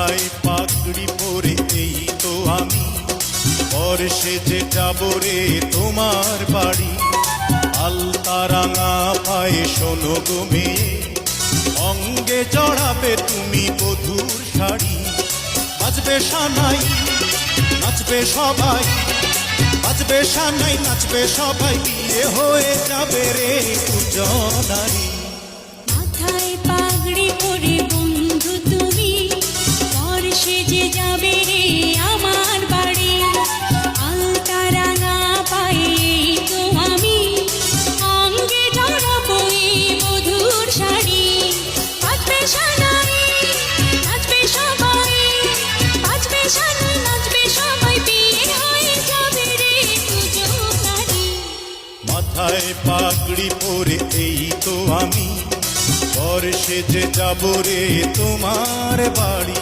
মাথায় পাগড়ি পরে এই তো আমি বর সেজে যাব রে তোমার বাড়ি। আলতা রাঙা পায়ে শোনো গো মেয়ে, অঙ্গে জড়াবে তুমি বধূর শাড়ি। বাজবে সানাই নাচবে সবাই, বাজবে সানাই নাচবে সবাই, বিয়ে হয়ে যাবে রে দুজনারি। মাথায় পাগড়ি পরে বন্ধু তুমি বর সেজে যাবে রে আমার বাড়ি। আলতা রাঙা পায়ে তো আমি, অঙ্গে জড়াবো এই বধূর শাড়ি। বাজবে সানাই নাচবে সবাই, বাজবে সানাই নাচবে সবাই, বিয়ে হয়ে যাবে রে দুজনারি। মাথায় পাগড়ি পরে এই তো আমি বর সেজে যাব রে তোমার বাড়ি।